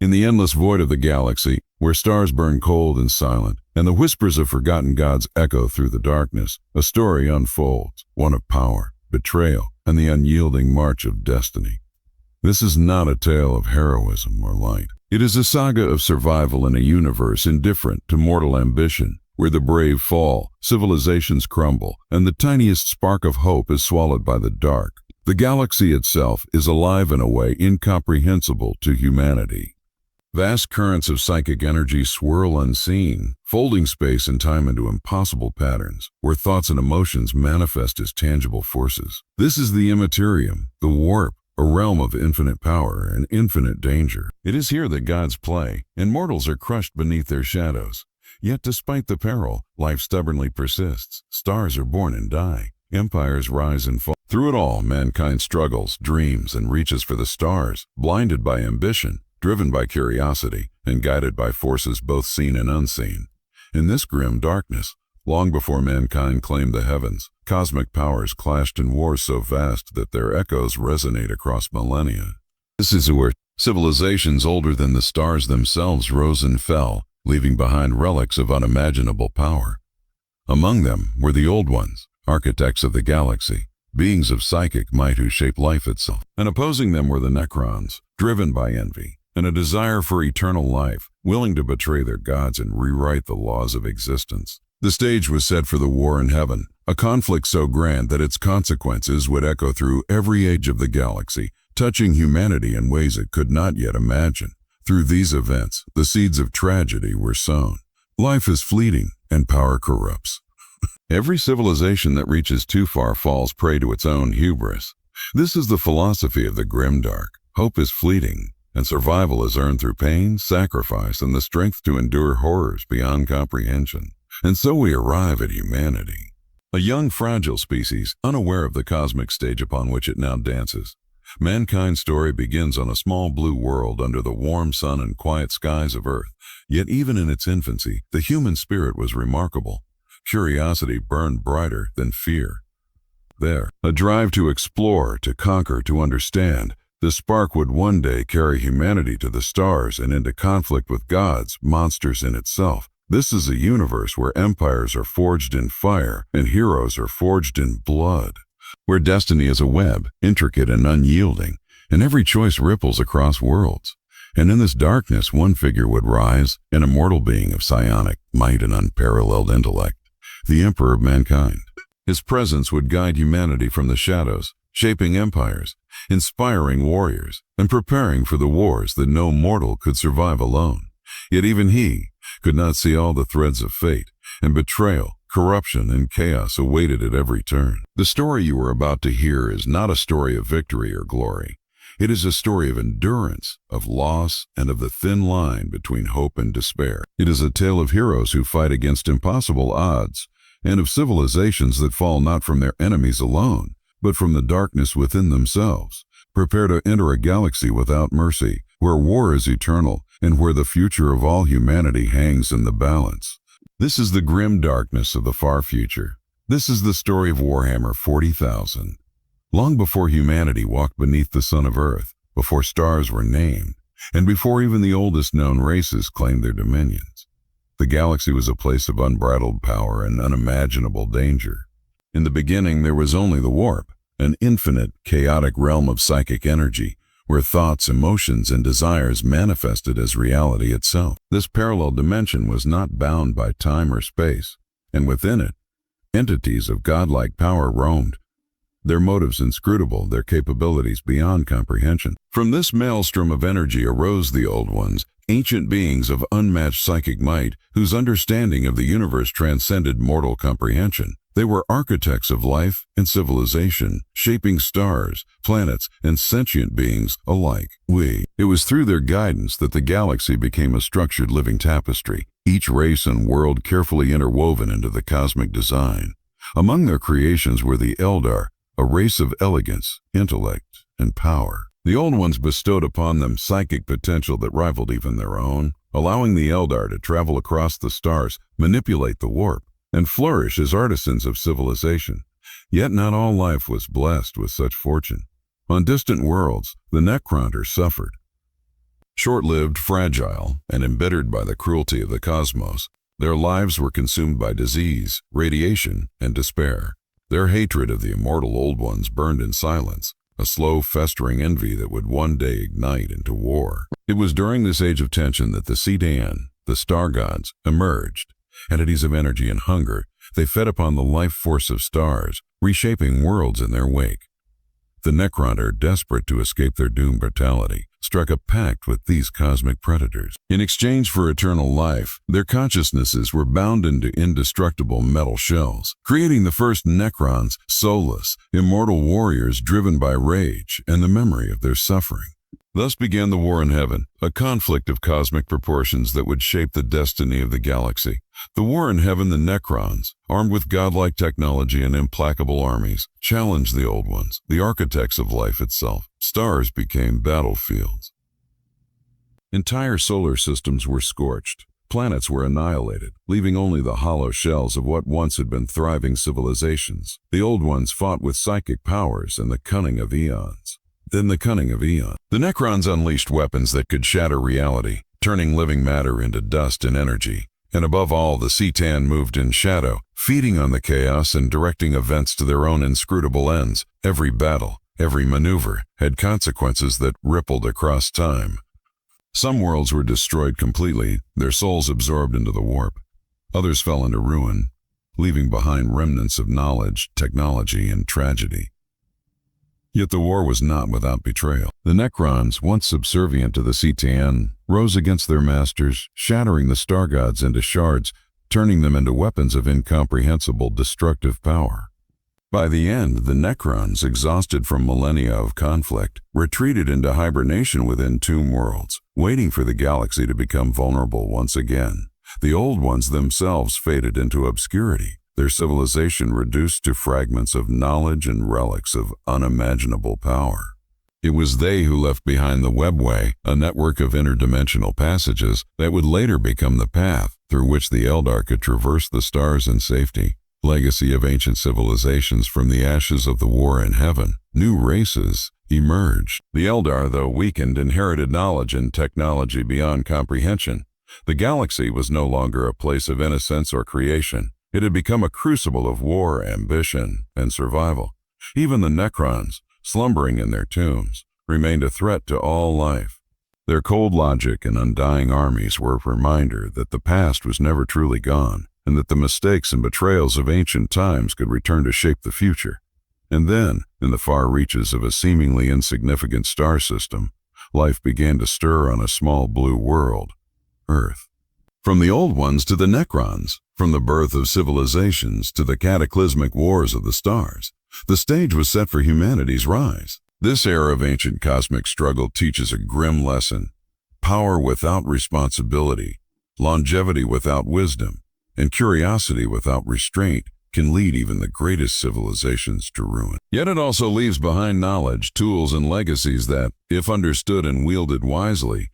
In the endless void of the galaxy, where stars burn cold and silent, and the whispers of forgotten gods echo through the darkness, a story unfolds, one of power, betrayal, and the unyielding march of destiny. This is not a tale of heroism or light. It is a saga of survival in a universe indifferent to mortal ambition, where the brave fall, civilizations crumble, and the tiniest spark of hope is swallowed by the dark. The galaxy itself is alive in a way incomprehensible to humanity. Vast currents of psychic energy swirl unseen, folding space and time into impossible patterns, where thoughts and emotions manifest as tangible forces. This is the Imperium, the warp, a realm of infinite power and infinite danger. It is here that gods play, and mortals are crushed beneath their shadows. Yet despite the peril, life stubbornly persists. Stars are born and die. Empires rise and fall. Through it all, mankind struggles, dreams, and reaches for the stars, blinded by ambition, driven by curiosity, and guided by forces both seen and unseen. In this grim darkness, long before mankind claimed the heavens, cosmic powers clashed in wars so vast that their echoes resonate across millennia. This is where civilizations older than the stars themselves rose and fell, leaving behind relics of unimaginable power. Among them were the Old Ones, architects of the galaxy, beings of psychic might who shaped life itself. And opposing them were the Necrons, driven by envy and a desire for eternal life, willing to betray their gods and rewrite the laws of existence. The stage was set for the war in heaven, a conflict so grand that its consequences would echo through every age of the galaxy, touching humanity in ways it could not yet imagine. Through these events, the seeds of tragedy were sown. Life is fleeting, and power corrupts. Every civilization that reaches too far falls prey to its own hubris. This is the philosophy of the Grimdark. Hope is fleeting, and survival is earned through pain, sacrifice, and the strength to endure horrors beyond comprehension. And so we arrive at humanity, a young, fragile species, unaware of the cosmic stage upon which it now dances. Mankind's story begins on a small blue world under the warm sun and quiet skies of Earth. Yet even in its infancy, the human spirit was remarkable. Curiosity burned brighter than fear. There, a drive to explore, to conquer, to understand, the spark would one day carry humanity to the stars and into conflict with gods, monsters in itself. This is a universe where empires are forged in fire and heroes are forged in blood, where destiny is a web, intricate and unyielding, and every choice ripples across worlds. And in this darkness, one figure would rise, an immortal being of psionic might and unparalleled intellect, the Emperor of Mankind. His presence would guide humanity from the shadows, shaping empires, inspiring warriors, and preparing for the wars that no mortal could survive alone. Yet even he could not see all the threads of fate, and betrayal, corruption, and chaos awaited at every turn. The story you are about to hear is not a story of victory or glory. It is a story of endurance, of loss, and of the thin line between hope and despair. It is a tale of heroes who fight against impossible odds, and of civilizations that fall not from their enemies alone, but from the darkness within themselves. Prepare to enter a galaxy without mercy, where war is eternal, and where the future of all humanity hangs in the balance. This is the grim darkness of the far future. This is the story of Warhammer 40,000. Long before humanity walked beneath the sun of Earth, before stars were named, and before even the oldest known races claimed their dominions, the galaxy was a place of unbridled power and unimaginable danger. In the beginning, there was only the warp, an infinite, chaotic realm of psychic energy, where thoughts, emotions, and desires manifested as reality itself. This parallel dimension was not bound by time or space, and within it, entities of godlike power roamed, their motives inscrutable, their capabilities beyond comprehension. From this maelstrom of energy arose the Old Ones, ancient beings of unmatched psychic might, whose understanding of the universe transcended mortal comprehension. They were architects of life and civilization, shaping stars, planets, and sentient beings alike. It was through their guidance that the galaxy became a structured living tapestry, each race and world carefully interwoven into the cosmic design. Among their creations were the Eldar, a race of elegance, intellect, and power. The Old Ones bestowed upon them psychic potential that rivaled even their own, allowing the Eldar to travel across the stars, manipulate the warp, and flourish as artisans of civilization. Yet not all life was blessed with such fortune. On distant worlds, the Necronters suffered. Short-lived, fragile, and embittered by the cruelty of the cosmos, their lives were consumed by disease, radiation, and despair. Their hatred of the immortal Old Ones burned in silence, a slow, festering envy that would one day ignite into war. It was during this age of tension that the Citan, the star gods, emerged. Entities of energy and hunger, they fed upon the life force of stars, reshaping worlds in their wake. The Necronder, desperate to escape their doomed brutality, struck a pact with these cosmic predators. In exchange for eternal life, their consciousnesses were bound into indestructible metal shells, creating the first Necrons, soulless, immortal warriors driven by rage and the memory of their suffering. Thus began the War in Heaven, a conflict of cosmic proportions that would shape the destiny of the galaxy. The War in Heaven, the Necrons, armed with godlike technology and implacable armies, challenged the Old Ones, the architects of life itself. Stars became battlefields. Entire solar systems were scorched. Planets were annihilated, leaving only the hollow shells of what once had been thriving civilizations. The Old Ones fought with psychic powers and the cunning of eons. Then the cunning of eons. The Necrons unleashed weapons that could shatter reality, turning living matter into dust and energy. And above all, the Citan moved in shadow, feeding on the chaos and directing events to their own inscrutable ends. Every battle, every maneuver, had consequences that rippled across time. Some worlds were destroyed completely, their souls absorbed into the warp. Others fell into ruin, leaving behind remnants of knowledge, technology, and tragedy. Yet the war was not without betrayal. The Necrons, once subservient to the Citan, rose against their masters, shattering the star gods into shards, turning them into weapons of incomprehensible destructive power. By the end, the Necrons, exhausted from millennia of conflict, retreated into hibernation within tomb worlds, waiting for the galaxy to become vulnerable once again. The Old Ones themselves faded into obscurity, their civilization reduced to fragments of knowledge and relics of unimaginable power. It was they who left behind the webway, a network of interdimensional passages that would later become the path through which the Eldar could traverse the stars in safety. Legacy of ancient civilizations from the ashes of the War in Heaven, new races emerged. The Eldar, though weakened, inherited knowledge and technology beyond comprehension. The galaxy was no longer a place of innocence or creation. It had become a crucible of war, ambition, and survival. Even the Necrons, slumbering in their tombs, remained a threat to all life. Their cold logic and undying armies were a reminder that the past was never truly gone, and that the mistakes and betrayals of ancient times could return to shape the future. And then, in the far reaches of a seemingly insignificant star system, life began to stir on a small blue world, Earth. From the Old Ones to the Necrons, from the birth of civilizations to the cataclysmic wars of the stars, the stage was set for humanity's rise. This era of ancient cosmic struggle teaches a grim lesson: power without responsibility, longevity without wisdom, and curiosity without restraint can lead even the greatest civilizations to ruin. Yet it also leaves behind knowledge, tools, and legacies that, if understood and wielded wisely,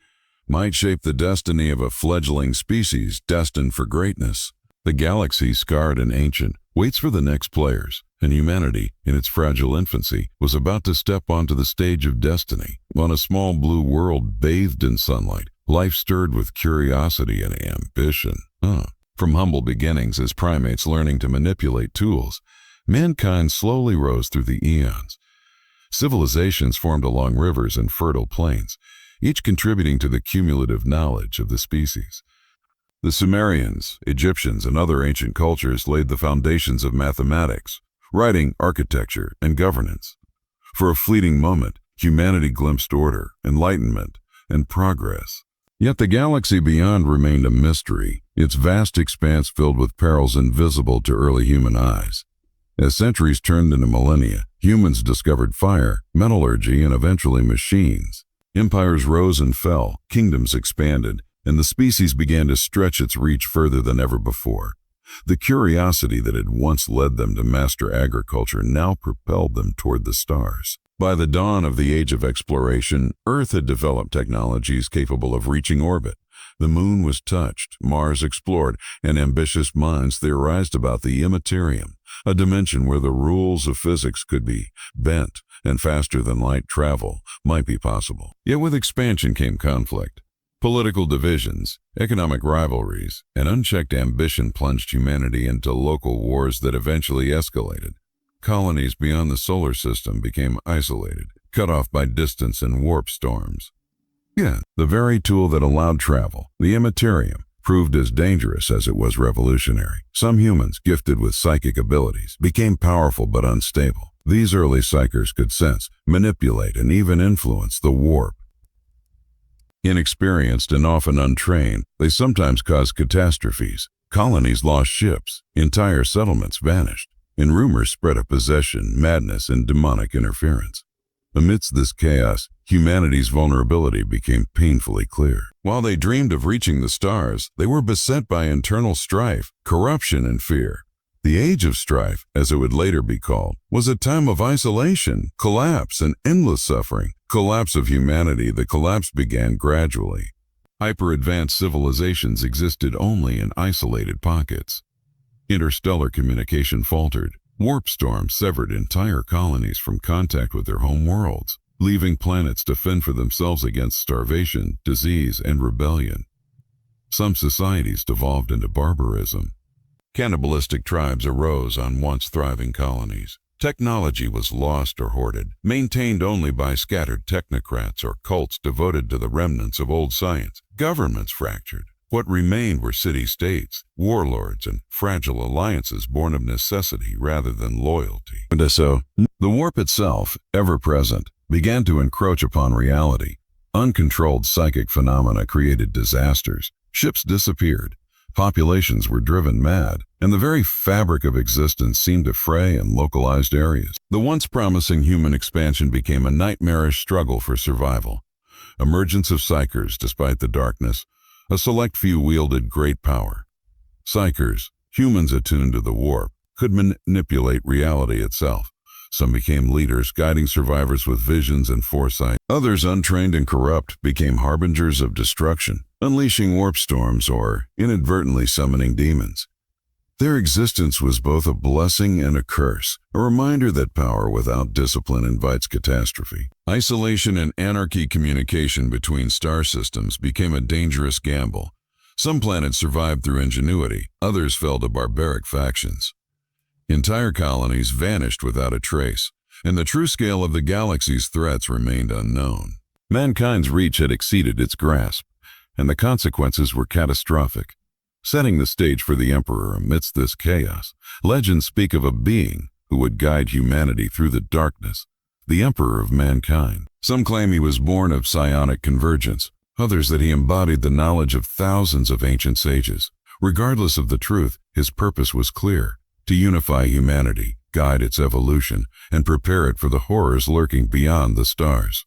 might shape the destiny of a fledgling species destined for greatness. The galaxy, scarred and ancient, waits for the next players, and humanity, in its fragile infancy, was about to step onto the stage of destiny. On a small blue world bathed in sunlight, life stirred with curiosity and ambition. From humble beginnings as primates learning to manipulate tools, mankind slowly rose through the eons. Civilizations formed along rivers and fertile plains, each contributing to the cumulative knowledge of the species. The Sumerians, Egyptians, and other ancient cultures laid the foundations of mathematics, writing, architecture, and governance. For a fleeting moment, humanity glimpsed order, enlightenment, and progress. Yet the galaxy beyond remained a mystery, its vast expanse filled with perils invisible to early human eyes. As centuries turned into millennia, humans discovered fire, metallurgy, and eventually machines. Empires rose and fell, kingdoms expanded, and the species began to stretch its reach further than ever before. The curiosity that had once led them to master agriculture now propelled them toward the stars. By the dawn of the age of exploration, Earth had developed technologies capable of reaching orbit. The moon was touched, Mars explored, and ambitious minds theorized about the Imperium, a dimension where the rules of physics could be bent and faster than light travel might be possible. Yet with expansion came conflict. Political divisions, economic rivalries, and unchecked ambition plunged humanity into local wars that eventually escalated. Colonies beyond the solar system became isolated, cut off by distance and warp storms. Yeah, the very tool that allowed travel, the Imperium, proved as dangerous as it was revolutionary. Some humans, gifted with psychic abilities, became powerful but unstable. These early psychers could sense, manipulate, and even influence the warp. Inexperienced and often untrained, they sometimes caused catastrophes. Colonies lost ships, entire settlements vanished, and rumors spread of possession, madness, and demonic interference. Amidst this chaos, humanity's vulnerability became painfully clear. While they dreamed of reaching the stars, they were beset by internal strife, corruption, and fear. The Age of Strife, as it would later be called, was a time of isolation, collapse, and endless suffering. Collapse of humanity. The collapse began gradually. Hyper-advanced civilizations existed only in isolated pockets. Interstellar communication faltered. Warp storms severed entire colonies from contact with their home worlds, leaving planets to fend for themselves against starvation, disease, and rebellion. Some societies devolved into barbarism. Cannibalistic tribes arose on once thriving colonies. Technology was lost or hoarded, maintained only by scattered technocrats or cults devoted to the remnants of old science. Governments fractured. What remained were city-states, warlords, and fragile alliances born of necessity rather than loyalty. And so, the warp itself, ever present, began to encroach upon reality. Uncontrolled psychic phenomena created disasters. Ships disappeared. Populations were driven mad, and the very fabric of existence seemed to fray in localized areas. The once promising human expansion became a nightmarish struggle for survival. Emergence of psychers despite the darkness. A select few wielded great power. Psychers, humans attuned to the warp, could manipulate reality itself. Some became leaders, guiding survivors with visions and foresight. Others, untrained and corrupt, became harbingers of destruction, unleashing warp storms or inadvertently summoning demons. Their existence was both a blessing and a curse, a reminder that power without discipline invites catastrophe. Isolation and anarchy. Communication between star systems became a dangerous gamble. Some planets survived through ingenuity, others fell to barbaric factions. Entire colonies vanished without a trace, and the true scale of the galaxy's threats remained unknown. Mankind's reach had exceeded its grasp, and the consequences were catastrophic. Setting the stage for the Emperor amidst this chaos, legends speak of a being who would guide humanity through the darkness, the Emperor of Mankind. Some claim he was born of psionic convergence, others that he embodied the knowledge of thousands of ancient sages. Regardless of the truth, his purpose was clear: to unify humanity, guide its evolution, and prepare it for the horrors lurking beyond the stars.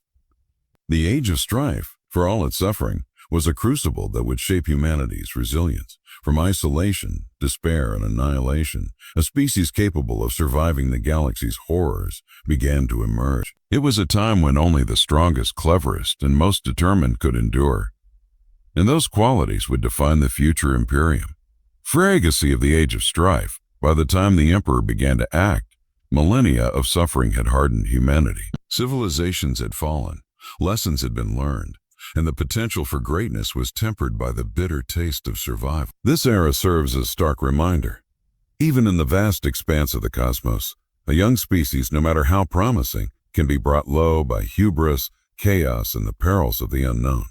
The Age of Strife, for all its suffering, was a crucible that would shape humanity's resilience. From isolation, despair, and annihilation, a species capable of surviving the galaxy's horrors began to emerge. It was a time when only the strongest, cleverest, and most determined could endure. And those qualities would define the future Imperium. Fregacy of the Age of Strife. By the time the Emperor began to act, millennia of suffering had hardened humanity. Civilizations had fallen, lessons had been learned, and the potential for greatness was tempered by the bitter taste of survival. This era serves as a stark reminder. Even in the vast expanse of the cosmos, a young species, no matter how promising, can be brought low by hubris, chaos, and the perils of the unknown.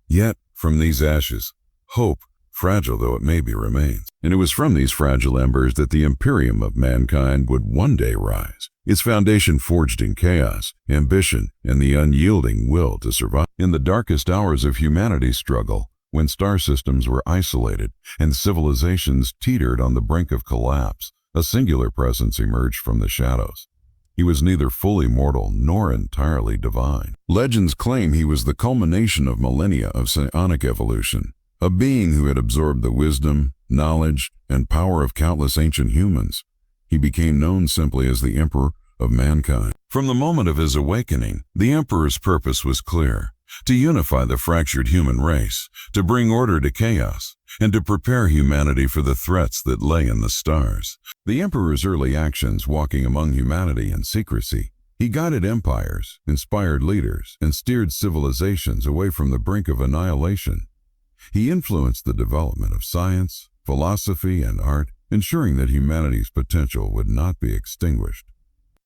Yet, from these ashes, hope, fragile though it may be, remains. And it was from these fragile embers that the Imperium of Mankind would one day rise, its foundation forged in chaos, ambition, and the unyielding will to survive. In the darkest hours of humanity's struggle, when star systems were isolated and civilizations teetered on the brink of collapse, a singular presence emerged from the shadows. He was neither fully mortal nor entirely divine. Legends claim he was the culmination of millennia of psionic evolution, a being who had absorbed the wisdom, knowledge, and power of countless ancient humans. He became known simply as the Emperor of Mankind. From the moment of his awakening, the Emperor's purpose was clear: to unify the fractured human race, to bring order to chaos, and to prepare humanity for the threats that lay in the stars. The Emperor's early actions walking among humanity in secrecy, he guided empires, inspired leaders, and steered civilizations away from the brink of annihilation. He influenced the development of science, philosophy, and art, ensuring that humanity's potential would not be extinguished.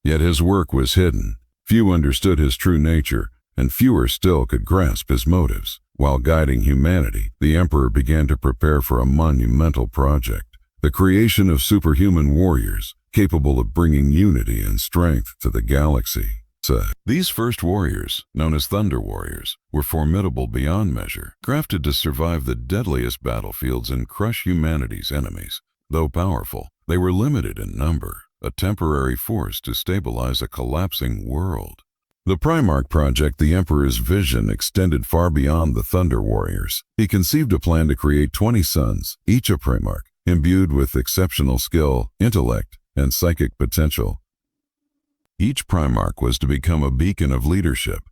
Yet his work was hidden. Few understood his true nature, and fewer still could grasp his motives. While guiding humanity, the Emperor began to prepare for a monumental project, the creation of superhuman warriors capable of bringing unity and strength to the galaxy. These first warriors, known as Thunder Warriors, were formidable beyond measure, crafted to survive the deadliest battlefields and crush humanity's enemies. Though powerful, they were limited in number, a temporary force to stabilize a collapsing world. The Primarch project, the Emperor's vision, extended far beyond the Thunder Warriors. He conceived a plan to create 20 sons, each a Primarch, imbued with exceptional skill, intellect, and psychic potential. Each Primarch was to become a beacon of leadership,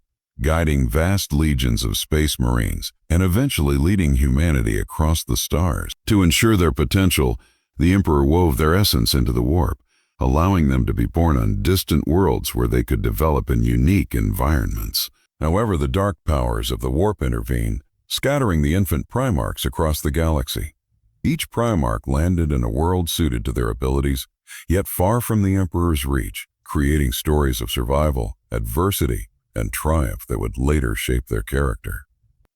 guiding vast legions of space marines and eventually leading humanity across the stars. To ensure their potential, the Emperor wove their essence into the warp, allowing them to be born on distant worlds where they could develop in unique environments. However, the dark powers of the warp intervened, scattering the infant Primarchs across the galaxy. Each Primarch landed in a world suited to their abilities, yet far from the Emperor's reach, creating stories of survival, adversity, and triumph that would later shape their character.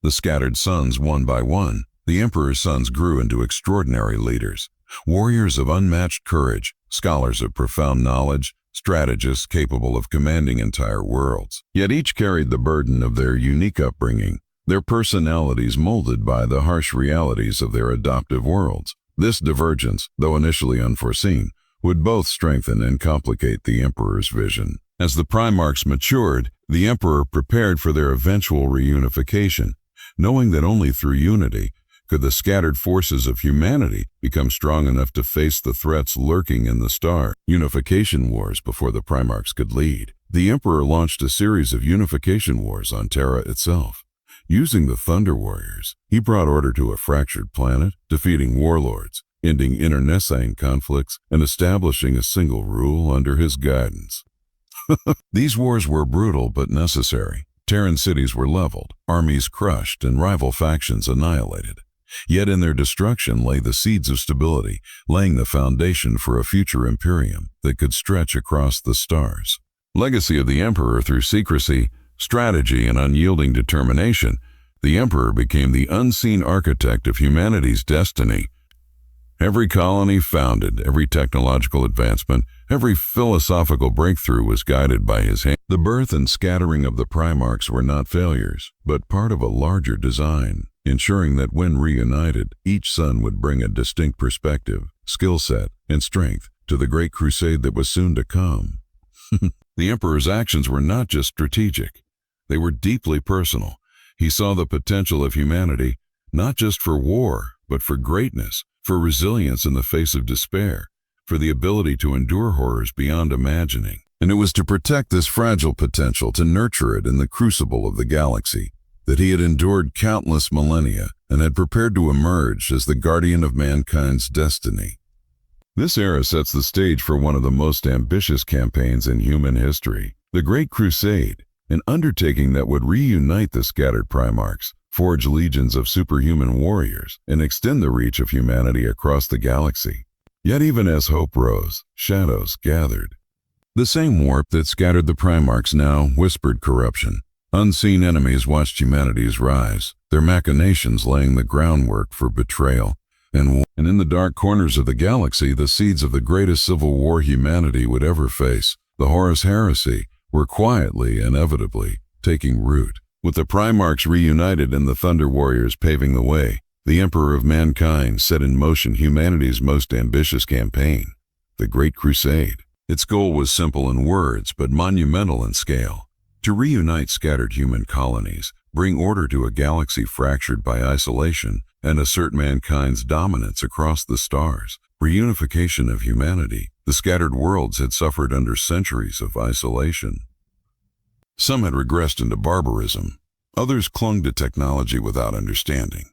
The scattered sons, one by one, the Emperor's sons grew into extraordinary leaders, warriors of unmatched courage, scholars of profound knowledge, strategists capable of commanding entire worlds. Yet each carried the burden of their unique upbringing, their personalities molded by the harsh realities of their adoptive worlds. This divergence, though initially unforeseen, would both strengthen and complicate the Emperor's vision. As the Primarchs matured, the Emperor prepared for their eventual reunification, knowing that only through unity could the scattered forces of humanity become strong enough to face the threats lurking in the star. Unification wars before the Primarchs could lead. The Emperor launched a series of unification wars on Terra itself. Using the Thunder Warriors, he brought order to a fractured planet, defeating warlords, ending internecine conflicts, and establishing a single rule under his guidance. These wars were brutal but necessary. Terran cities were leveled, armies crushed, and rival factions annihilated. Yet in their destruction lay the seeds of stability, laying the foundation for a future Imperium that could stretch across the stars. Legacy of the Emperor: through secrecy, strategy, and unyielding determination, the Emperor became the unseen architect of humanity's destiny. Every colony founded, every technological advancement, every philosophical breakthrough was guided by his hand. The birth and scattering of the Primarchs were not failures, but part of a larger design, ensuring that when reunited, each son would bring a distinct perspective, skill set, and strength to the great crusade that was soon to come. The Emperor's actions were not just strategic. They were deeply personal. He saw the potential of humanity, not just for war, but for greatness, for resilience in the face of despair, for the ability to endure horrors beyond imagining. And it was to protect this fragile potential, to nurture it in the crucible of the galaxy, that he had endured countless millennia and had prepared to emerge as the guardian of mankind's destiny. This era sets the stage for one of the most ambitious campaigns in human history, the Great Crusade, an undertaking that would reunite the scattered Primarchs, forge legions of superhuman warriors, and extend the reach of humanity across the galaxy. Yet even as hope rose, shadows gathered. The same warp that scattered the Primarchs now whispered corruption. Unseen enemies watched humanity's rise, their machinations laying the groundwork for betrayal and war. And in the dark corners of the galaxy, the seeds of the greatest civil war humanity would ever face, the Horus Heresy, were quietly, inevitably, taking root. With the Primarchs reunited and the Thunder Warriors paving the way, the Emperor of Mankind set in motion humanity's most ambitious campaign, the Great Crusade. Its goal was simple in words, but monumental in scale: to reunite scattered human colonies, bring order to a galaxy fractured by isolation, and assert mankind's dominance across the stars. Reunification of humanity. The scattered worlds had suffered under centuries of isolation. Some had regressed into barbarism, others clung to technology without understanding,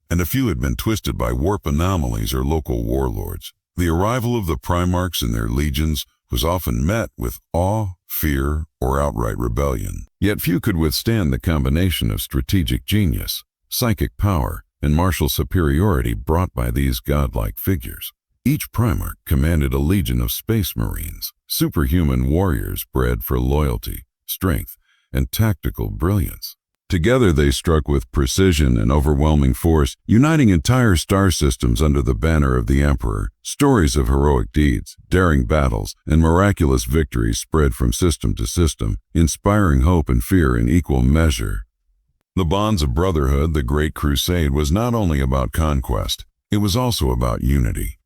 and a few had been twisted by warp anomalies or local warlords. The arrival of the Primarchs and their legions was often met with awe, fear, or outright rebellion. Yet few could withstand the combination of strategic genius, psychic power, and martial superiority brought by these godlike figures. Each Primarch commanded a legion of space marines, superhuman warriors bred for loyalty, strength, and tactical brilliance. Together they struck with precision and overwhelming force, uniting entire star systems under the banner of the Emperor. Stories of heroic deeds, daring battles, and miraculous victories spread from system to system, inspiring hope and fear in equal measure. The bonds of brotherhood, the Great Crusade, was not only about conquest, it was also about unity.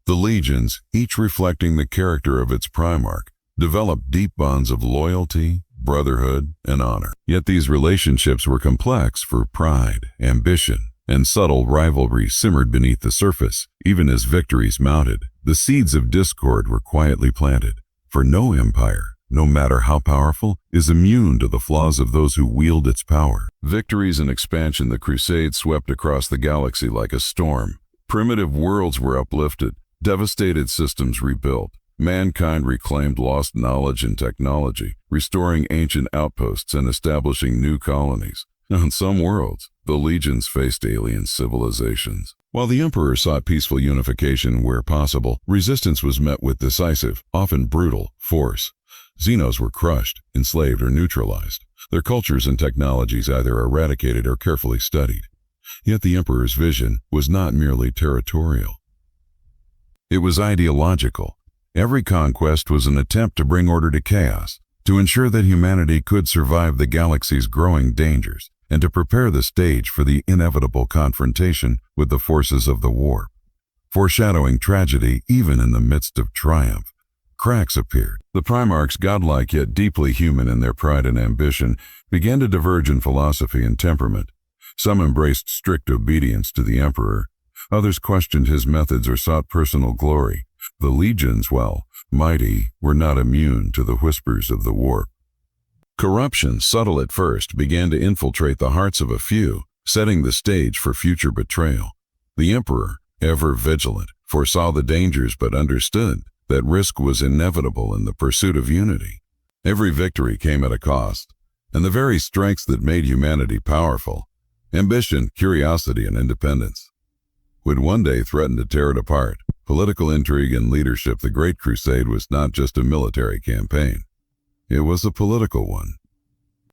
The legions, each reflecting the character of its Primarch, developed deep bonds of loyalty, brotherhood, and honor. Yet these relationships were complex, for pride, ambition, and subtle rivalry simmered beneath the surface. Even as victories mounted, the seeds of discord were quietly planted. For no empire, no matter how powerful, is immune to the flaws of those who wield its power. Victories and expansion, the Crusade swept across the galaxy like a storm. Primitive worlds were uplifted, devastated systems rebuilt. Mankind reclaimed lost knowledge and technology, restoring ancient outposts and establishing new colonies. On some worlds, the legions faced alien civilizations. While the Emperor sought peaceful unification where possible, resistance was met with decisive, often brutal, force. Xenos were crushed, enslaved, or neutralized, their cultures and technologies either eradicated or carefully studied. Yet the Emperor's vision was not merely territorial. It was ideological. Every conquest was an attempt to bring order to chaos, to ensure that humanity could survive the galaxy's growing dangers, and to prepare the stage for the inevitable confrontation with the forces of the warp. Foreshadowing tragedy even in the midst of triumph, cracks appeared. The Primarchs, godlike yet deeply human in their pride and ambition, began to diverge in philosophy and temperament. Some embraced strict obedience to the Emperor. Others questioned his methods or sought personal glory. The legions, while mighty, were not immune to the whispers of the warp. Corruption, subtle at first, began to infiltrate the hearts of a few, setting the stage for future betrayal. The Emperor, ever vigilant, foresaw the dangers but understood that risk was inevitable in the pursuit of unity. Every victory came at a cost, and the very strengths that made humanity powerful, ambition, curiosity, and independence, would one day threaten to tear it apart. Political intrigue and leadership, the Great Crusade was not just a military campaign. It was a political one.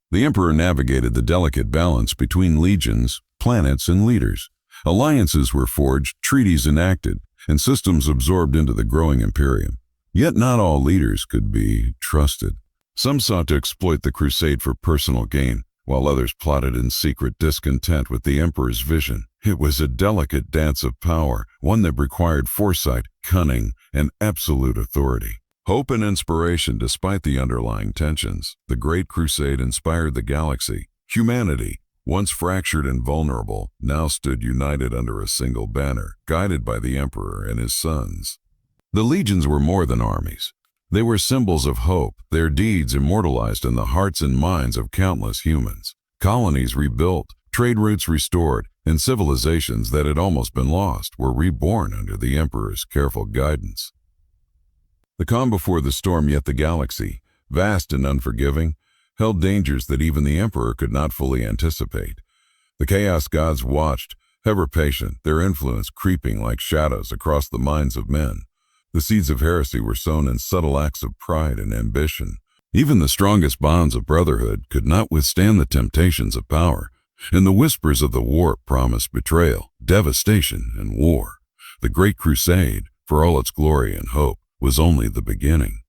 The Emperor navigated the delicate balance between legions, planets, and leaders. Alliances were forged, treaties enacted, and systems absorbed into the growing Imperium. Yet not all leaders could be trusted. Some sought to exploit the crusade for personal gain, while others plotted in secret discontent with the Emperor's vision. It was a delicate dance of power, one that required foresight, cunning, and absolute authority. Hope and inspiration despite the underlying tensions. The Great Crusade inspired the galaxy. Humanity, once fractured and vulnerable, now stood united under a single banner, guided by the Emperor and his sons. The legions were more than armies. They were symbols of hope, their deeds immortalized in the hearts and minds of countless humans. Colonies rebuilt, trade routes restored, and civilizations that had almost been lost were reborn under the Emperor's careful guidance. The calm before the storm, yet the galaxy, vast and unforgiving, held dangers that even the Emperor could not fully anticipate. The Chaos Gods watched, ever patient, their influence creeping like shadows across the minds of men. The seeds of heresy were sown in subtle acts of pride and ambition. Even the strongest bonds of brotherhood could not withstand the temptations of power, and the whispers of the warp promised betrayal, devastation, and war. The Great Crusade, for all its glory and hope, was only the beginning.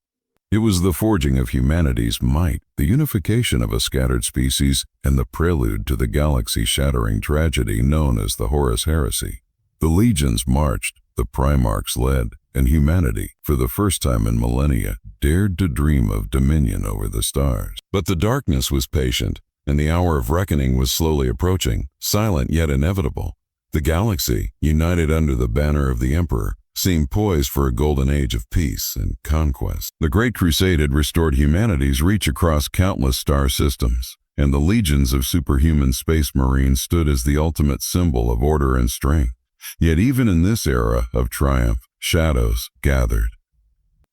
It was the forging of humanity's might, the unification of a scattered species, and the prelude to the galaxy-shattering tragedy known as the Horus Heresy. The legions marched, the Primarchs led, and humanity, for the first time in millennia, dared to dream of dominion over the stars. But the darkness was patient, and the hour of reckoning was slowly approaching, silent yet inevitable. The galaxy, united under the banner of the Emperor, seemed poised for a golden age of peace and conquest. The Great Crusade had restored humanity's reach across countless star systems, and the legions of superhuman space marines stood as the ultimate symbol of order and strength. Yet even in this era of triumph, shadows gathered.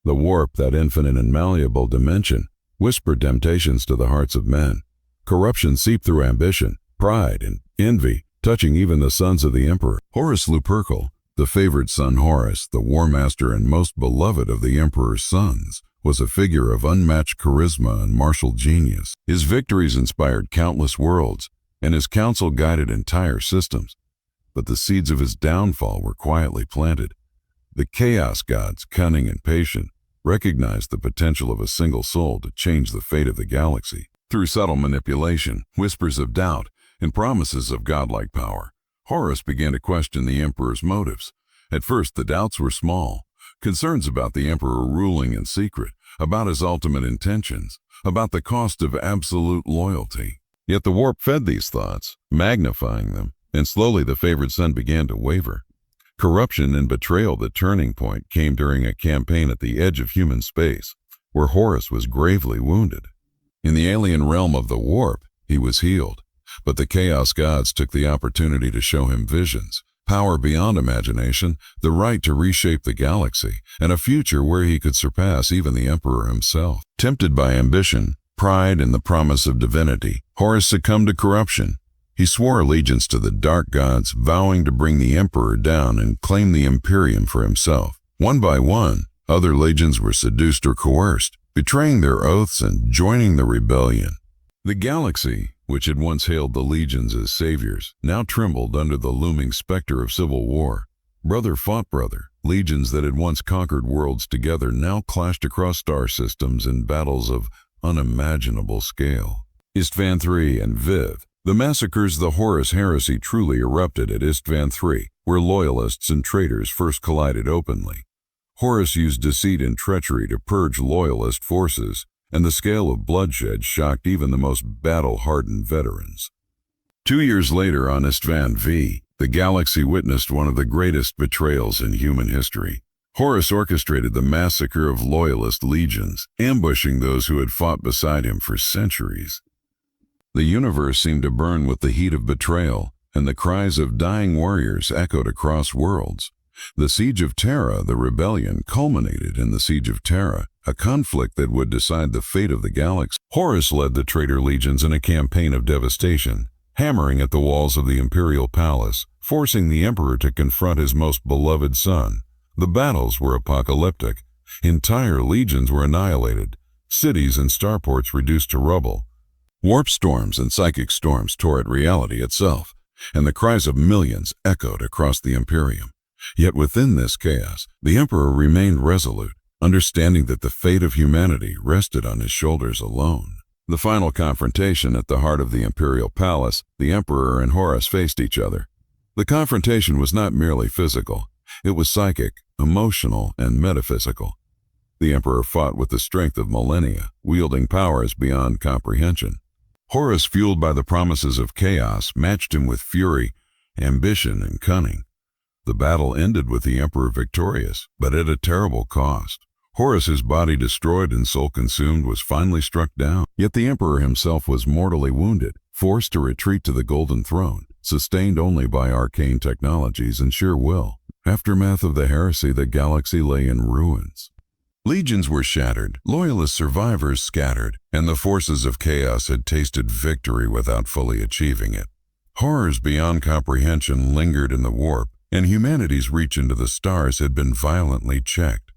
The warp, that infinite and malleable dimension, whispered temptations to the hearts of men. Corruption seeped through ambition, pride, and envy, touching even the sons of the emperor. Horus Lupercal, the favored son Horus, the war master and most beloved of the emperor's sons, was a figure of unmatched charisma and martial genius. His victories inspired countless worlds, and his counsel guided entire systems. But the seeds of his downfall were quietly planted. The chaos gods, cunning and patient, recognized the potential of a single soul to change the fate of the galaxy. Through subtle manipulation, whispers of doubt, and promises of godlike power, Horus began to question the emperor's motives. At first, the doubts were small. Concerns about the emperor ruling in secret, about his ultimate intentions, about the cost of absolute loyalty. Yet the warp fed these thoughts, magnifying them, and slowly the favored son began to waver. Corruption and betrayal, the turning point, came during a campaign at the edge of human space, where Horus was gravely wounded. In the alien realm of the warp, he was healed, but the chaos gods took the opportunity to show him visions, power beyond imagination, the right to reshape the galaxy, and a future where he could surpass even the emperor himself. Tempted by ambition, pride, and the promise of divinity, Horus succumbed to corruption. He swore allegiance to the dark gods, vowing to bring the emperor down and claim the Imperium for himself. One by one, other legions were seduced or coerced, betraying their oaths and joining the rebellion. The galaxy, which had once hailed the legions as saviors, now trembled under the looming specter of civil war. Brother fought brother. Legions that had once conquered worlds together now clashed across star systems in battles of unimaginable scale. Istvan III and Viv. The massacres of the Horus heresy truly erupted at Istvan III, where loyalists and traitors first collided openly. Horus used deceit and treachery to purge loyalist forces, and the scale of bloodshed shocked even the most battle-hardened veterans. 2 years later on Istvan V, the galaxy witnessed one of the greatest betrayals in human history. Horus orchestrated the massacre of loyalist legions, ambushing those who had fought beside him for centuries. The universe seemed to burn with the heat of betrayal, and the cries of dying warriors echoed across worlds. The Siege of Terra, the rebellion, culminated in the Siege of Terra, a conflict that would decide the fate of the galaxy. Horus led the traitor legions in a campaign of devastation, hammering at the walls of the imperial palace, forcing the emperor to confront his most beloved son. The battles were apocalyptic. Entire legions were annihilated, cities and starports reduced to rubble. Warp storms and psychic storms tore at reality itself, and the cries of millions echoed across the Imperium. Yet within this chaos, the emperor remained resolute, understanding that the fate of humanity rested on his shoulders alone. The final confrontation at the heart of the imperial palace, the emperor and Horus faced each other. The confrontation was not merely physical. It was psychic, emotional, and metaphysical. The emperor fought with the strength of millennia, wielding powers beyond comprehension. Horus, fueled by the promises of chaos, matched him with fury, ambition, and cunning. The battle ended with the emperor victorious, but at a terrible cost. Horus, his body destroyed and soul consumed, was finally struck down. Yet the emperor himself was mortally wounded, forced to retreat to the Golden Throne, sustained only by arcane technologies and sheer will. Aftermath of the heresy, the galaxy lay in ruins. Legions were shattered, loyalist survivors scattered, and the forces of chaos had tasted victory without fully achieving it. Horrors beyond comprehension lingered in the warp, and humanity's reach into the stars had been violently checked.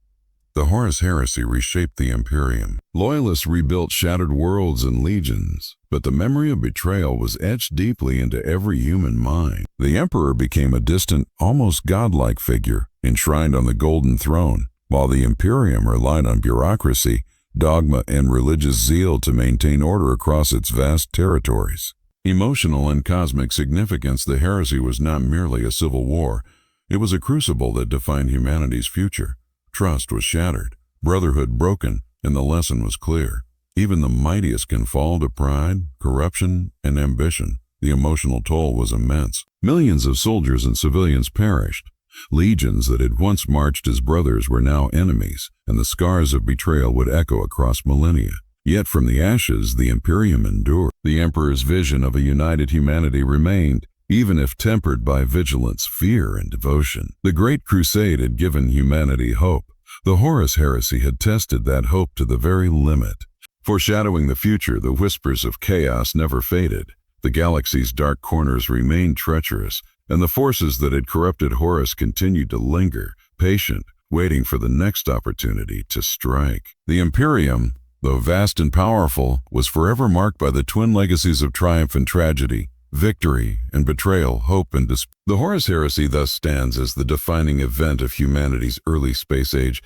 The Horus heresy reshaped the Imperium. Loyalists rebuilt shattered worlds and legions, but the memory of betrayal was etched deeply into every human mind. The Emperor became a distant, almost godlike figure, enshrined on the Golden Throne, while the Imperium relied on bureaucracy, dogma, and religious zeal to maintain order across its vast territories. Emotional and cosmic significance, the heresy was not merely a civil war. It was a crucible that defined humanity's future. Trust was shattered, brotherhood broken, and the lesson was clear. Even the mightiest can fall to pride, corruption, and ambition. The emotional toll was immense. Millions of soldiers and civilians perished. Legions that had once marched as brothers were now enemies, and the scars of betrayal would echo across millennia. Yet from the ashes, the Imperium endured. The Emperor's vision of a united humanity remained, even if tempered by vigilance, fear, and devotion. The Great Crusade had given humanity hope. The Horus heresy had tested that hope to the very limit. Foreshadowing the future, the whispers of chaos never faded. The galaxy's dark corners remained treacherous, and the forces that had corrupted Horus continued to linger, patient, waiting for the next opportunity to strike. The Imperium, though vast and powerful, was forever marked by the twin legacies of triumph and tragedy, victory and betrayal, hope and despair. The Horus Heresy thus stands as the defining event of humanity's early space age,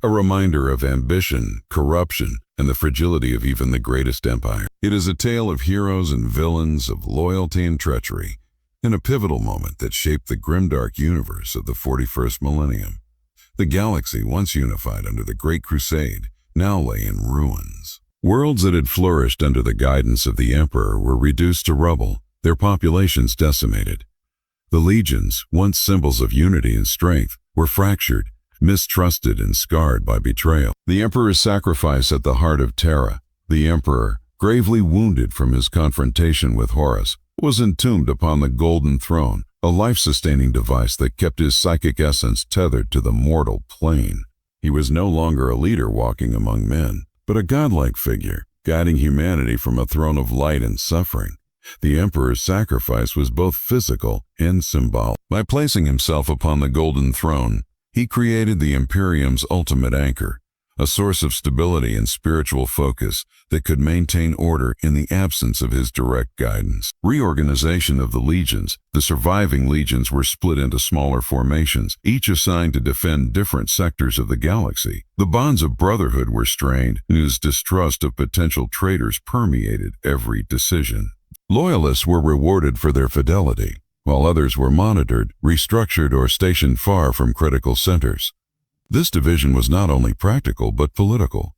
a reminder of ambition, corruption, and the fragility of even the greatest empire. It is a tale of heroes and villains, of loyalty and treachery, in a pivotal moment that shaped the grimdark universe of the 41st millennium. The galaxy, once unified under the Great Crusade, now lay in ruins. Worlds that had flourished under the guidance of the Emperor were reduced to rubble, their populations decimated. The legions, once symbols of unity and strength, were fractured, mistrusted and scarred by betrayal. The Emperor's sacrifice at the heart of Terra, the Emperor, gravely wounded from his confrontation with Horus, was entombed upon the Golden Throne, a life-sustaining device that kept his psychic essence tethered to the mortal plane. He was no longer a leader walking among men, but a godlike figure, guiding humanity from a throne of light and suffering. The Emperor's sacrifice was both physical and symbolic. By placing himself upon the Golden Throne, he created the Imperium's ultimate anchor, a source of stability and spiritual focus that could maintain order in the absence of his direct guidance. Reorganization of the legions. The surviving legions were split into smaller formations, each assigned to defend different sectors of the galaxy. The bonds of brotherhood were strained, and his distrust of potential traitors permeated every decision. Loyalists were rewarded for their fidelity, while others were monitored, restructured, or stationed far from critical centers. This division was not only practical but political.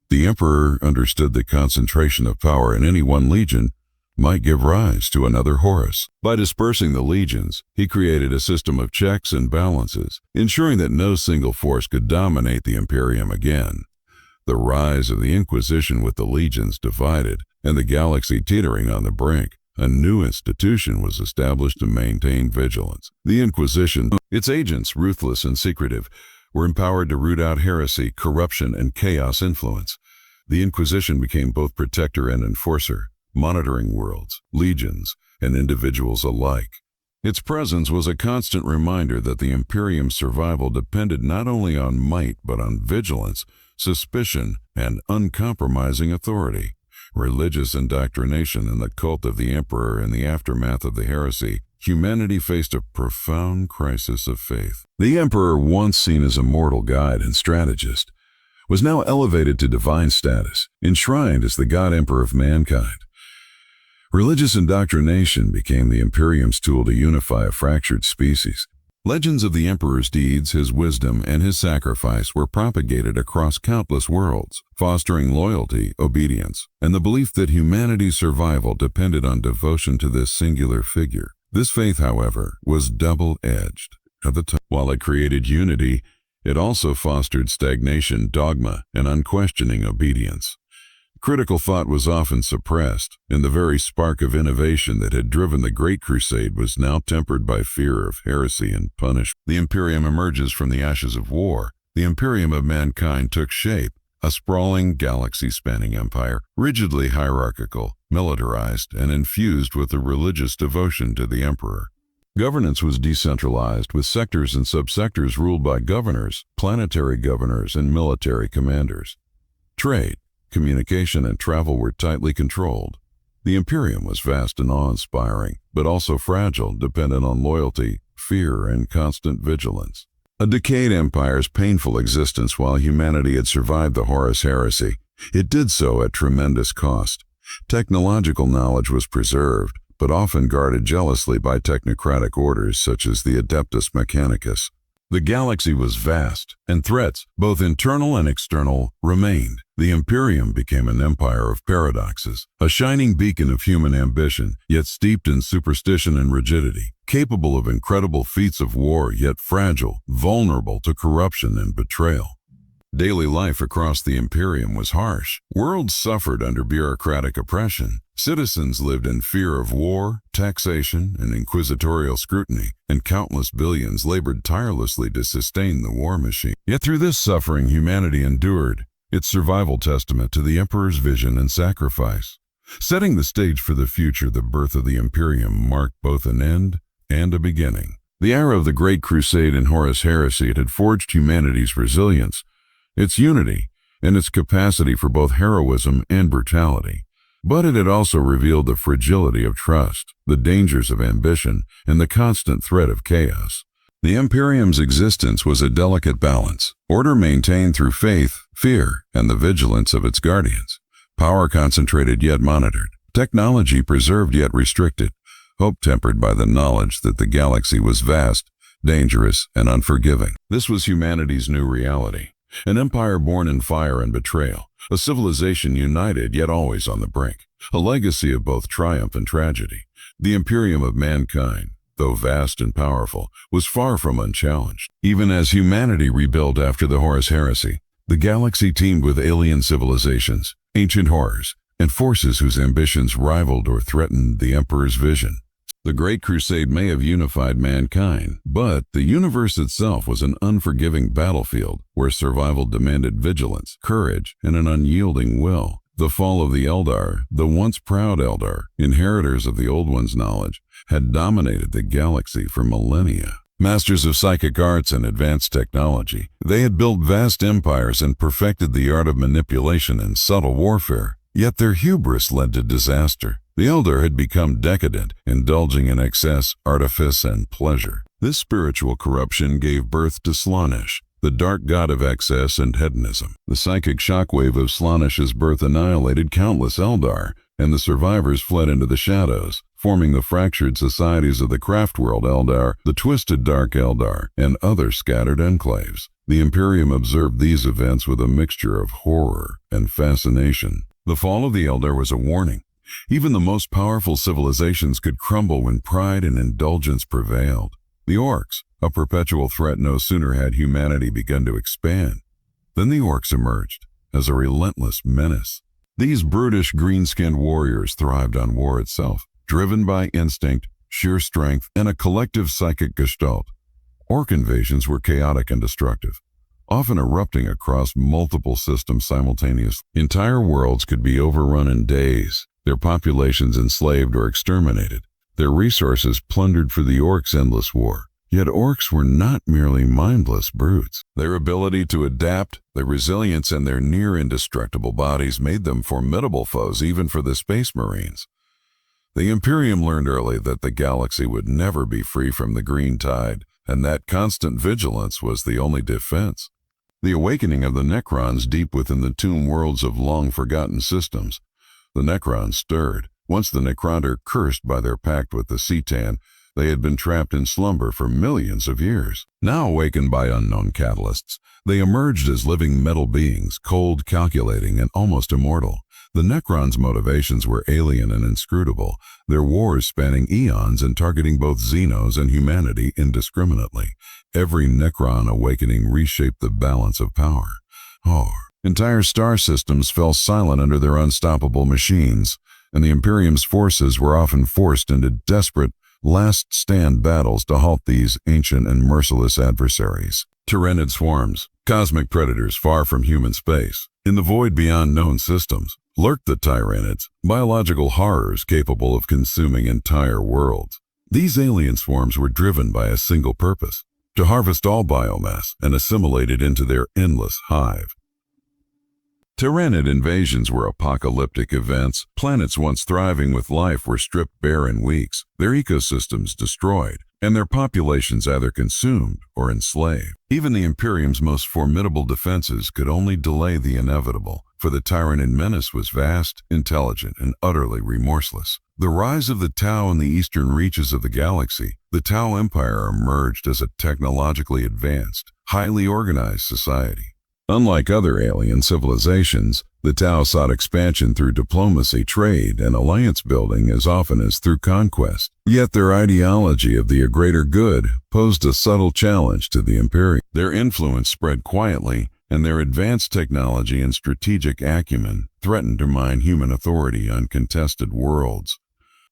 The Emperor understood that concentration of power in any one legion might give rise to another Horus. By dispersing the legions, he created a system of checks and balances, ensuring that no single force could dominate the Imperium again. The rise of the Inquisition, with the legions divided and the galaxy teetering on the brink, a new institution was established to maintain vigilance. The Inquisition, its agents, ruthless and secretive, were empowered to root out heresy, corruption, and chaos influence. The Inquisition became both protector and enforcer, monitoring worlds, legions, and individuals alike. Its presence was a constant reminder that the Imperium's survival depended not only on might but on vigilance, suspicion, and uncompromising authority. Religious indoctrination and the cult of the Emperor in the aftermath of the heresy, humanity faced a profound crisis of faith. The Emperor, once seen as a mortal guide and strategist, was now elevated to divine status, enshrined as the God-Emperor of mankind. Religious indoctrination became the Imperium's tool to unify a fractured species. Legends of the Emperor's deeds, his wisdom, and his sacrifice were propagated across countless worlds, fostering loyalty, obedience, and the belief that humanity's survival depended on devotion to this singular figure. This faith, however, was double-edged. At the time, while it created unity, it also fostered stagnation, dogma, and unquestioning obedience. Critical thought was often suppressed, and the very spark of innovation that had driven the Great Crusade was now tempered by fear of heresy and punishment. The Imperium emerges from the ashes of war. The Imperium of Mankind took shape, a sprawling, galaxy-spanning empire, rigidly hierarchical, militarized, and infused with a religious devotion to the Emperor. Governance was decentralized, with sectors and subsectors ruled by governors, planetary governors, and military commanders. Trade, communication, and travel were tightly controlled. The Imperium was vast and awe-inspiring, but also fragile, dependent on loyalty, fear, and constant vigilance. A decayed empire's painful existence while humanity had survived the Horus heresy. It did so at tremendous cost. Technological knowledge was preserved, but often guarded jealously by technocratic orders such as the Adeptus Mechanicus. The galaxy was vast, and threats, both internal and external, remained. The Imperium became an empire of paradoxes, a shining beacon of human ambition, yet steeped in superstition and rigidity, capable of incredible feats of war, yet fragile, vulnerable to corruption and betrayal. Daily life across the Imperium was harsh. Worlds suffered under bureaucratic oppression. Citizens lived in fear of war, taxation, and inquisitorial scrutiny, and countless billions labored tirelessly to sustain the war machine. Yet through this suffering, humanity endured, its survival testament to the Emperor's vision and sacrifice. Setting the stage for the future, the birth of the Imperium marked both an end and a beginning. The era of the Great Crusade and Horus Heresy had forged humanity's resilience, its unity, and its capacity for both heroism and brutality. But it had also revealed the fragility of trust, the dangers of ambition, and the constant threat of chaos. The Imperium's existence was a delicate balance, order maintained through faith, fear, and the vigilance of its guardians. Power concentrated yet monitored, technology preserved yet restricted, hope tempered by the knowledge that the galaxy was vast, dangerous, and unforgiving. This was humanity's new reality. An empire born in fire and betrayal, a civilization united yet always on the brink, a legacy of both triumph and tragedy. The Imperium of mankind, though vast and powerful, was far from unchallenged. Even as humanity rebuilt after the Horus Heresy, the galaxy teemed with alien civilizations, ancient horrors, and forces whose ambitions rivaled or threatened the Emperor's vision. The Great Crusade may have unified mankind, but the universe itself was an unforgiving battlefield where survival demanded vigilance, courage, and an unyielding will. The fall of the Eldar, the once proud Eldar, inheritors of the Old One's knowledge, had dominated the galaxy for millennia. Masters of psychic arts and advanced technology, they had built vast empires and perfected the art of manipulation and subtle warfare. Yet their hubris led to disaster. The Eldar had become decadent, indulging in excess, artifice, and pleasure. This spiritual corruption gave birth to Slaanesh, the dark god of excess and hedonism. The psychic shockwave of Slaanesh's birth annihilated countless Eldar, and the survivors fled into the shadows, forming the fractured societies of the Craftworld Eldar, the Twisted Dark Eldar, and other scattered enclaves. The Imperium observed these events with a mixture of horror and fascination. The fall of the Eldar was a warning. Even the most powerful civilizations could crumble when pride and indulgence prevailed. The Orcs, a perpetual threat, no sooner had humanity begun to expand than the Orcs emerged as a relentless menace. These brutish green-skinned warriors thrived on war itself, driven by instinct, sheer strength, and a collective psychic gestalt. Orc invasions were chaotic and destructive, often erupting across multiple systems simultaneously. Entire worlds could be overrun in days, their populations enslaved or exterminated, their resources plundered for the Orcs' endless war. Yet Orcs were not merely mindless brutes. Their ability to adapt, their resilience, and their near-indestructible bodies made them formidable foes even for the Space Marines. The Imperium learned early that the galaxy would never be free from the green tide, and that constant vigilance was the only defense. The awakening of the Necrons deep within the tomb worlds of long-forgotten systems. The Necrons stirred. Once the Necronder cursed by their pact with the Cetan, they had been trapped in slumber for millions of years. Now awakened by unknown catalysts, they emerged as living metal beings, cold, calculating, and almost immortal. The Necrons' motivations were alien and inscrutable, their wars spanning eons and targeting both Xenos and humanity indiscriminately. Every Necron awakening reshaped the balance of power. Entire star systems fell silent under their unstoppable machines, and the Imperium's forces were often forced into desperate, last-stand battles to halt these ancient and merciless adversaries. Tyrannid swarms, cosmic predators far from human space. In the void beyond known systems lurked the Tyrannids, biological horrors capable of consuming entire worlds. These alien swarms were driven by a single purpose: to harvest all biomass and assimilate it into their endless hive. Tyrannid invasions were apocalyptic events. Planets once thriving with life were stripped bare in weeks, their ecosystems destroyed, and their populations either consumed or enslaved. Even the Imperium's most formidable defenses could only delay the inevitable, for the Tyrannid menace was vast, intelligent, and utterly remorseless. The rise of the Tau in the eastern reaches of the galaxy, the Tau Empire emerged as a technologically advanced, highly organized society. Unlike other alien civilizations, the Tau sought expansion through diplomacy, trade, and alliance building as often as through conquest. Yet their ideology of the greater good posed a subtle challenge to the Imperium. Their influence spread quietly, and their advanced technology and strategic acumen threatened to mine human authority on contested worlds.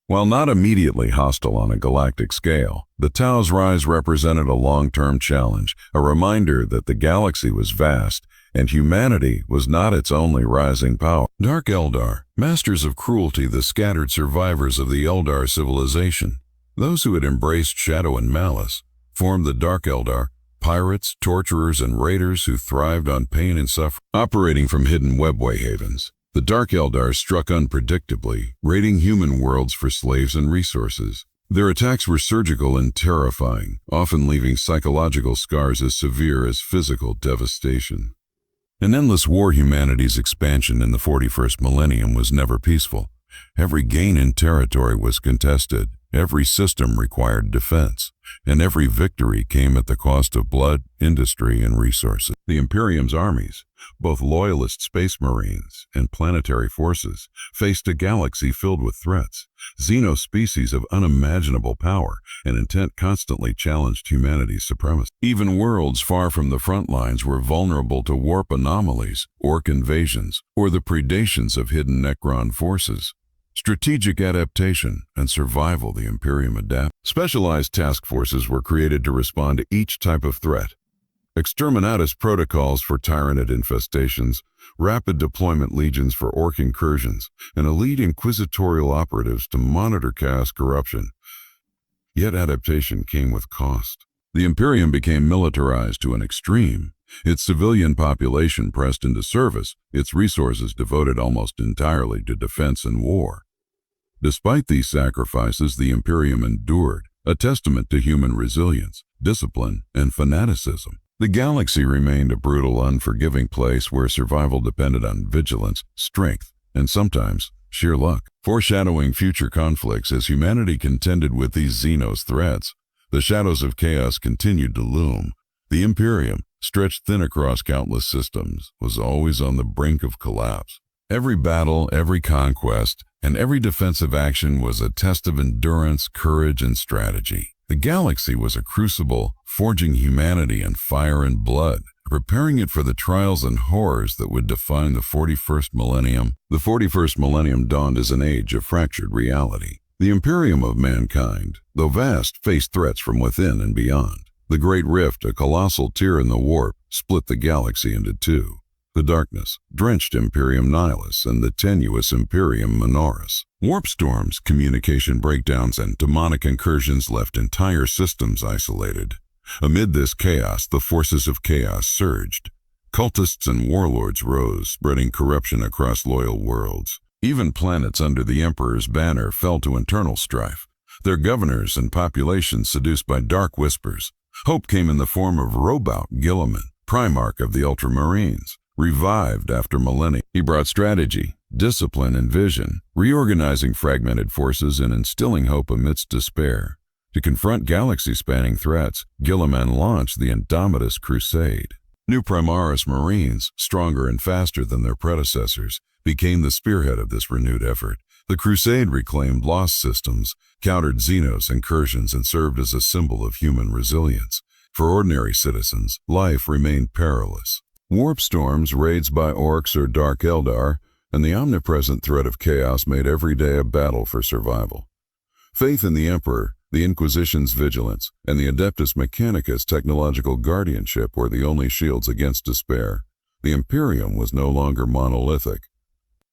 While not immediately hostile on a galactic scale, the Tau's rise represented a long-term challenge, a reminder that the galaxy was vast and humanity was not its only rising power. Dark Eldar, masters of cruelty, the scattered survivors of the Eldar civilization. Those who had embraced shadow and malice formed the Dark Eldar, pirates, torturers, and raiders who thrived on pain and suffering. Operating from hidden webway havens, the Dark Eldar struck unpredictably, raiding human worlds for slaves and resources. Their attacks were surgical and terrifying, often leaving psychological scars as severe as physical devastation. An endless war, humanity's expansion in the 41st millennium was never peaceful. Every gain in territory was contested, every system required defense, and every victory came at the cost of blood, industry, and resources. The Imperium's armies, both loyalist space marines and planetary forces, faced a galaxy filled with threats. Xeno-species of unimaginable power and intent constantly challenged humanity's supremacy. Even worlds far from the front lines were vulnerable to warp anomalies, orc invasions, or the predations of hidden Necron forces. Strategic adaptation and survival, the Imperium adapt. Specialized task forces were created to respond to each type of threat. Exterminatus protocols for tyrannid infestations, rapid deployment legions for orc incursions, and elite inquisitorial operatives to monitor chaos corruption. Yet adaptation came with cost. The Imperium became militarized to an extreme. Its civilian population pressed into service, its resources devoted almost entirely to defense and war. Despite these sacrifices, the Imperium endured, a testament to human resilience, discipline, and fanaticism. The galaxy remained a brutal, unforgiving place where survival depended on vigilance, strength, and sometimes sheer luck. Foreshadowing future conflicts as humanity contended with these Xenos threats, the shadows of chaos continued to loom. The Imperium, stretched thin across countless systems, was always on the brink of collapse. Every battle, every conquest, and every defensive action was a test of endurance, courage, and strategy. The galaxy was a crucible, forging humanity in fire and blood, preparing it for the trials and horrors that would define the 41st millennium. The 41st millennium dawned as an age of fractured reality. The Imperium of mankind, though vast, faced threats from within and beyond. The Great Rift, a colossal tear in the warp, split the galaxy into two. The darkness drenched Imperium Nihilus and the tenuous Imperium Minoris. Warp storms, communication breakdowns, and demonic incursions left entire systems isolated. Amid this chaos, the forces of chaos surged. Cultists and warlords rose, spreading corruption across loyal worlds. Even planets under the Emperor's banner fell to internal strife, their governors and populations seduced by dark whispers. Hope came in the form of Robout Gilliman, Primarch of the Ultramarines. Revived after millennia, he brought strategy, discipline, and vision, reorganizing fragmented forces and instilling hope amidst despair. To confront galaxy-spanning threats, Gilliman launched the Indomitus Crusade. New Primaris Marines, stronger and faster than their predecessors, became the spearhead of this renewed effort. The Crusade reclaimed lost systems, countered Xenos incursions, and served as a symbol of human resilience. For ordinary citizens, life remained perilous. Warp storms, raids by orcs or Dark Eldar, and the omnipresent threat of chaos made every day a battle for survival. Faith in the Emperor, the Inquisition's vigilance, and the Adeptus Mechanicus' technological guardianship were the only shields against despair. The Imperium was no longer monolithic.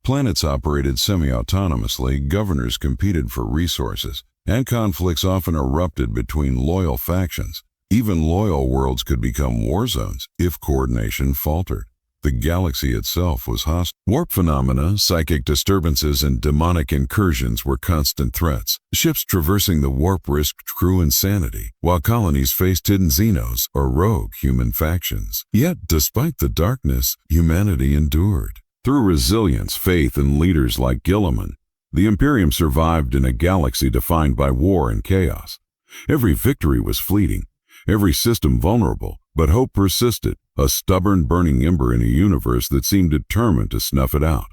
Planets operated semi-autonomously, governors competed for resources, and conflicts often erupted between loyal factions. Even loyal worlds could become war zones if coordination faltered. The galaxy itself was hostile. Warp phenomena, psychic disturbances, and demonic incursions were constant threats. Ships traversing the warp risked crew insanity, while colonies faced hidden Xenos or rogue human factions. Yet, despite the darkness, humanity endured. Through resilience, faith, and leaders like Gilliman, the Imperium survived in a galaxy defined by war and chaos. Every victory was fleeting, every system vulnerable, but hope persisted, a stubborn burning ember in a universe that seemed determined to snuff it out.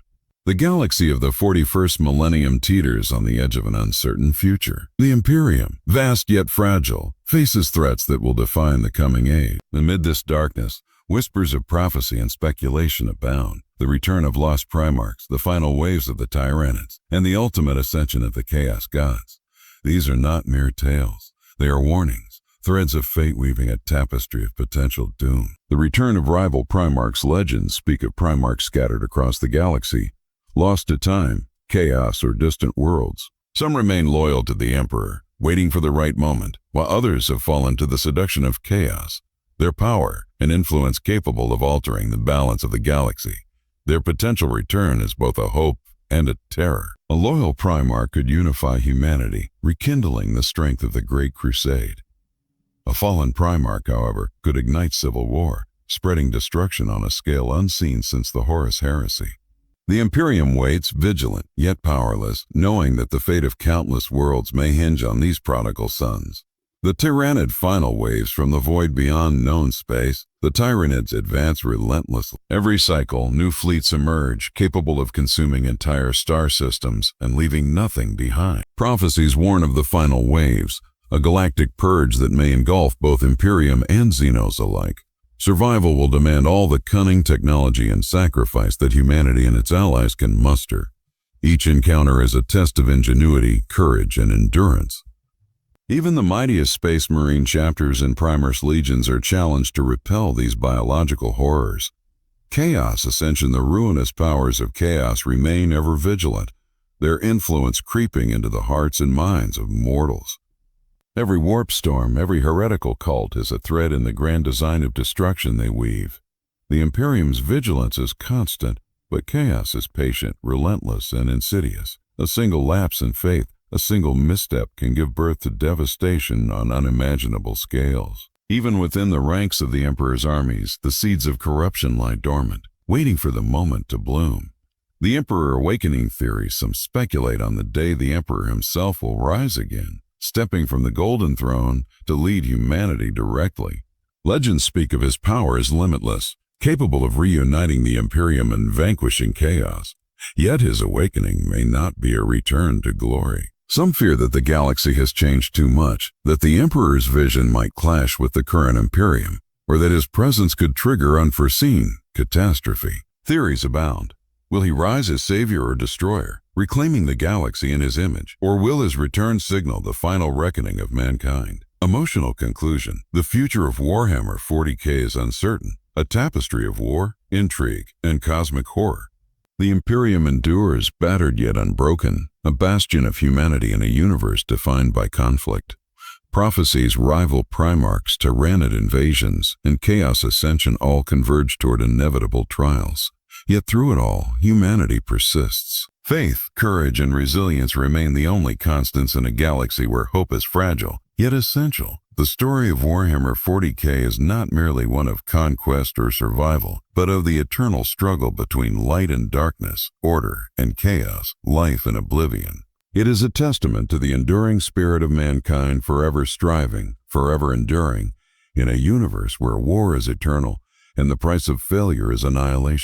The galaxy of the 41st millennium teeters on the edge of an uncertain future. The Imperium, vast yet fragile, faces threats that will define the coming age. Amid this darkness, whispers of prophecy and speculation abound. The return of lost Primarchs, the final waves of the Tyrannids, and the ultimate ascension of the Chaos Gods. These are not mere tales. They are warnings, threads of fate weaving a tapestry of potential doom. The return of rival Primarchs legends speak of Primarchs scattered across the galaxy, lost to time, chaos, or distant worlds. Some remain loyal to the Emperor, waiting for the right moment, while others have fallen to the seduction of chaos. Their power and influence capable of altering the balance of the galaxy. Their potential return is both a hope and a terror. A loyal Primarch could unify humanity, rekindling the strength of the Great Crusade. A fallen Primarch, however, could ignite civil war, spreading destruction on a scale unseen since the Horus Heresy. The Imperium waits, vigilant yet powerless, knowing that the fate of countless worlds may hinge on these prodigal sons. The Tyrannid final waves from the void beyond known space. The Tyranids advance relentlessly. Every cycle, new fleets emerge, capable of consuming entire star systems and leaving nothing behind. Prophecies warn of the final waves, a galactic purge that may engulf both Imperium and Xenos alike. Survival will demand all the cunning, technology, and sacrifice that humanity and its allies can muster. Each encounter is a test of ingenuity, courage, and endurance. Even the mightiest Space Marine chapters in Primarch's legions are challenged to repel these biological horrors. Chaos Ascension, the ruinous powers of chaos, remain ever vigilant, their influence creeping into the hearts and minds of mortals. Every warp storm, every heretical cult is a thread in the grand design of destruction they weave. The Imperium's vigilance is constant, but chaos is patient, relentless, and insidious. A single lapse in faith, a single misstep can give birth to devastation on unimaginable scales. Even within the ranks of the Emperor's armies, the seeds of corruption lie dormant, waiting for the moment to bloom. The Emperor Awakening theory, some speculate on the day the Emperor himself will rise again, stepping from the Golden Throne to lead humanity directly. Legends speak of his power as limitless, capable of reuniting the Imperium and vanquishing chaos. Yet his awakening may not be a return to glory. Some fear that the galaxy has changed too much, that the Emperor's vision might clash with the current Imperium, or that his presence could trigger unforeseen catastrophe. Theories abound. Will he rise as savior or destroyer, reclaiming the galaxy in his image? Or will his return signal the final reckoning of mankind? Emotional conclusion. The future of Warhammer 40k is uncertain, a tapestry of war, intrigue, and cosmic horror. The Imperium endures, battered yet unbroken, a bastion of humanity in a universe defined by conflict. Prophecies rival Primarchs, Tyrannid invasions, and Chaos Ascension all converge toward inevitable trials. Yet through it all, humanity persists. Faith, courage, and resilience remain the only constants in a galaxy where hope is fragile, yet essential. The story of Warhammer 40k is not merely one of conquest or survival, but of the eternal struggle between light and darkness, order and chaos, life and oblivion. It is a testament to the enduring spirit of mankind, forever striving, forever enduring, in a universe where war is eternal and the price of failure is annihilation.